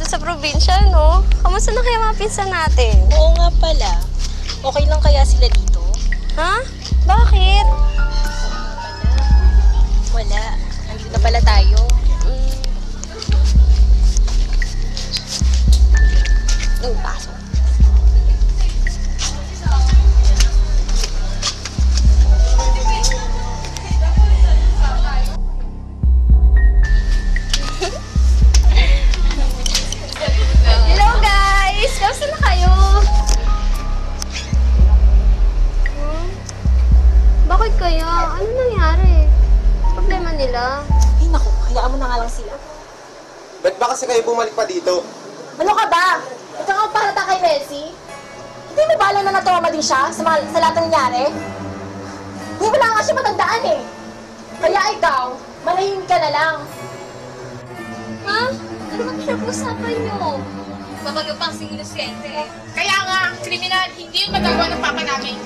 sa probinsya, no? Kamusta na kaya mga pinsan natin? Oo nga pala. Okay lang kaya sila dito? Ha? Bakit? Wala. Nandito na pala tayo. Pasok. Hello guys! Kamusta na kayo? Bakit kaya? Ano nangyari? Problema nila? Ay naku, hayaan mo na nga lang sila. Ba't ba kasi kayo bumalik pa dito? Ano ka ba? Ikaw ang pahalata kay Melcy? Hindi mo ba alam na natrauma din siya sa lahat ng nangyari? Hindi mo na nga siya matandaan eh. Kaya ikaw, manahimik ka na lang. Ha? Ano ba pinag-usapan nyo? Babaga pang inosente eh. Kaya nga, kriminal, hindi yung magagawa ng papa namin.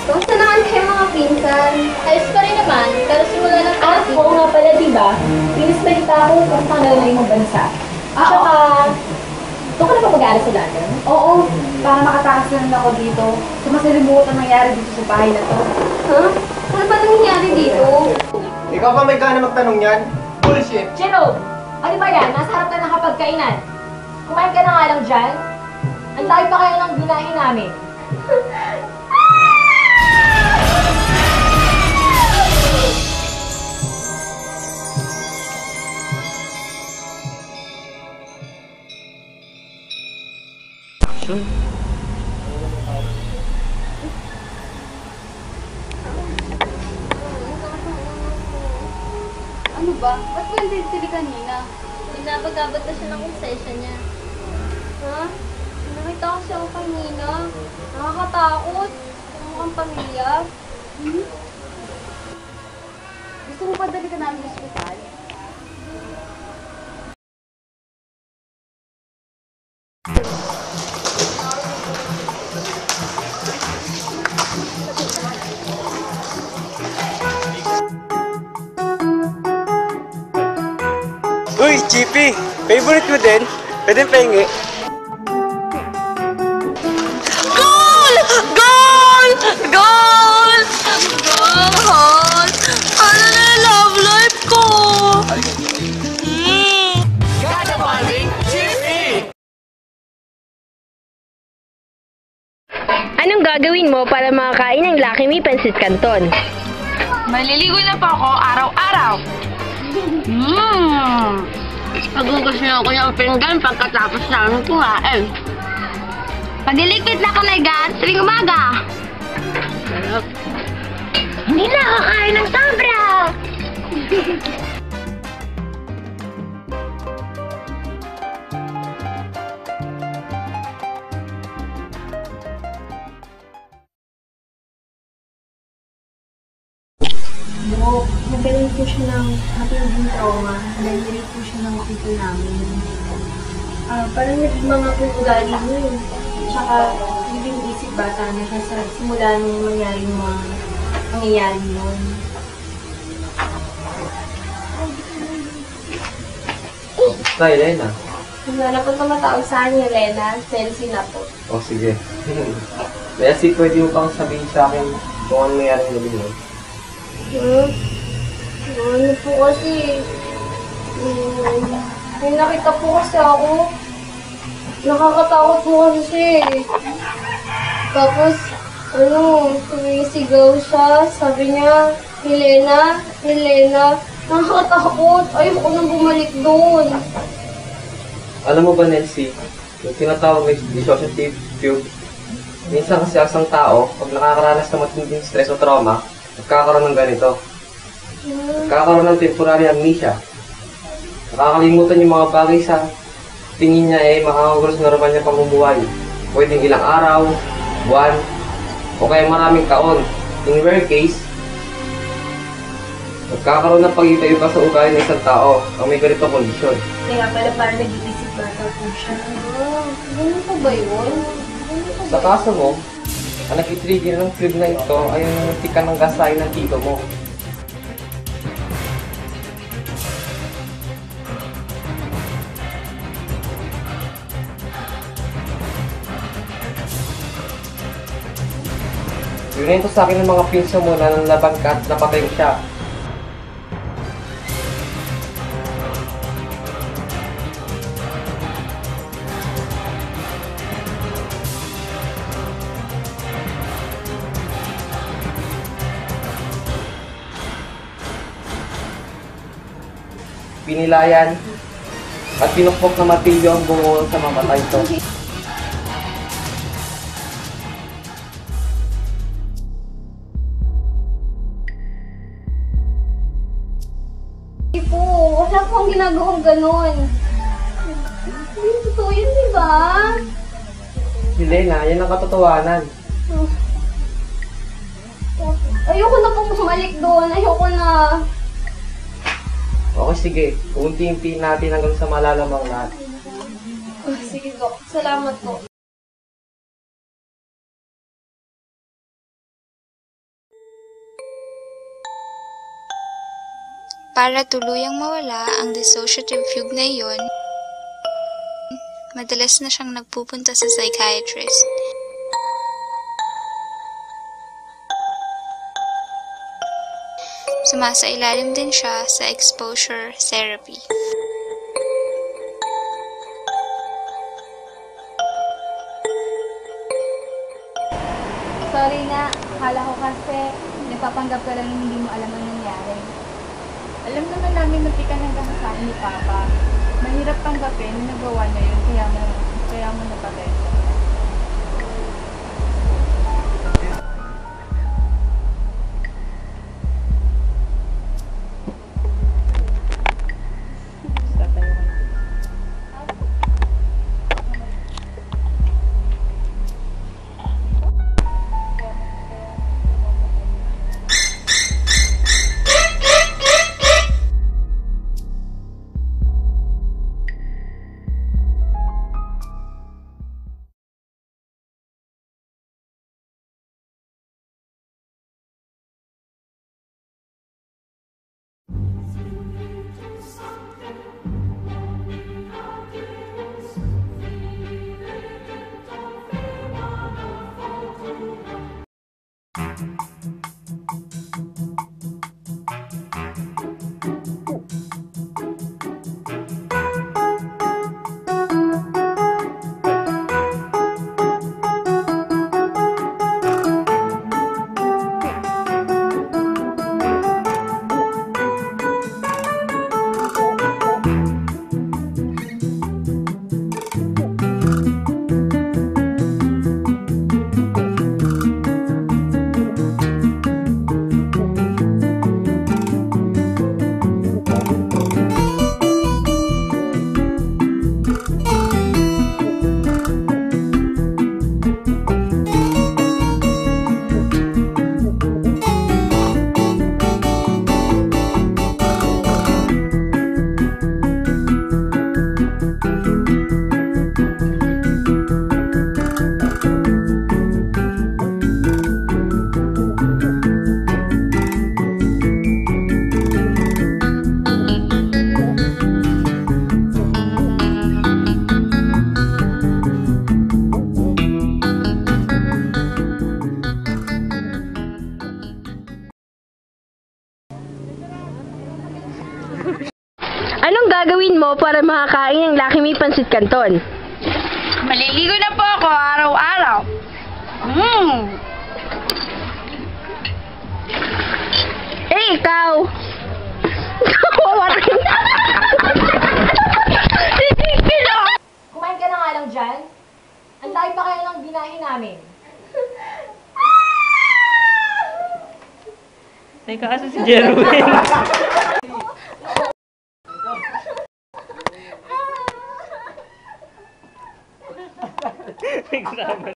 Kamusta naman kayo mga pinsan? Ayos pa rin naman, pero simula ng traffic. Oo nga pala, diba? Pinis balita ako kung saan na yung bansa. Tsaka, doon ka na ba mag-aaral sa London? Oo, para makatakas na lang ako dito. Sumasalimuot ang nangyari dito sa bahay na to. Ha? Ano ba nangyayari dito? Ikaw pa may gana magtanong yan? Bullshit! Jerome, ano ba yan? Nasa harap ka ng kapagkainan. Kumain ka na nga lang dyan. Ang dami pa kayo ng ginahin namin. Ano ba? Ba't mo hindi sili kanina? Pinapagabot na siya ng concession niya. Ha? Nakita ko siya kanina. Nakakatakot. Mukhang pamilya. Gusto mo pa dali ka namin sa ospital? Uy, Chippy! Favorite mo din? Pwede pahingi? Goal! Goal! Goal! Goal! Ano na yung love life ko? Anong gagawin mo para makakain ng Lucky Me Pansit Canton? Maliligo na po ako araw-araw. Pagugas na ako ng pinggan pagkatapos namin kumain. Pagliligpit na kanagan tuwing umaga. Hindi na ako kain ng sobra! Nagaling po siya ng matinding trauma. Nagaling po siya ng tito namin. Parang naging mga po ugali mo yun. Tsaka, naging isip bata na siya sa simula nung mangyari yung mga pangyayari yun. Tay, Elena. Wala po na matawag sa akin, Elena. Chelsea na po. O, sige. Leslie, pwede mo pang sabihin sa akin kung ano nangyari ng gabi mo? Ano po kasi, may nakita po kasi ako. Nakakatakot po kasi siya eh. Tapos, sumisigaw siya. Sabi niya, Helena, Helena. Nakakatakot. Ayoko nang bumalik doon. Alam mo ba, Nancy, yung tinatawag na dissociative fugue, minsan kasi asang tao, pag nakakaranas ng matinding stress o trauma, nagkakaroon ng ganito. Nagkakaroon ng temporary amnesia. Nakakalimutan yung mga bagay sa tingin niya ay makakagulo sa normal niya pamumuhay. Pwedeng ilang araw, buwan, o kaya maraming taon. In rare case, nagkakaroon ng pag-iba-iba sa ugali ng isang tao ang may ganitong kondisyon. Kaya pala parang nag-iisip bata po siya. Ganun po ba yun? Sa kaso mo, ang nag-trigger ng film na ito ay yung nangyari ng gasahin ng tito mo. Yun ito sa akin ng mga pinso mo na nanlaban ka at napatay mo siya. Pinilayan at pinukpok na martilyo ang bungo sa mamatay ito. Hindi po, wala po akong ginagawang ganun. Hindi totoo yun, di ba? Helena, yan ang katotohanan. Ayoko na pong bumalik doon. Ayoko na. Okay, sige. Unti-unti natin hanggang sa malalamang lahat. Sige, Dok. Salamat po. Para tuluyang mawala ang dissociative fugue na iyon, madalas na siyang nagpupunta sa psychiatrist. Sumasailalim din siya sa exposure therapy. Sorry na. Akala ko kasi nagpapanggap ka lang hindi mo alam ang nangyari. Alam naman namin munti ka hanggang sa ni Papa. Mahirap tanggapin na nagawa niya yun, kaya mo napatay. Anong gagawin mo para makakain ng Lucky Me Pancit Canton? Maliligo na po ako araw-araw. Eh, ikaw! Kawawa rin! Kumain ka na nga lang dyan. Ang dahil pa kayo ng binahin namin. Eh, kaso si Jerwin. Nagsama.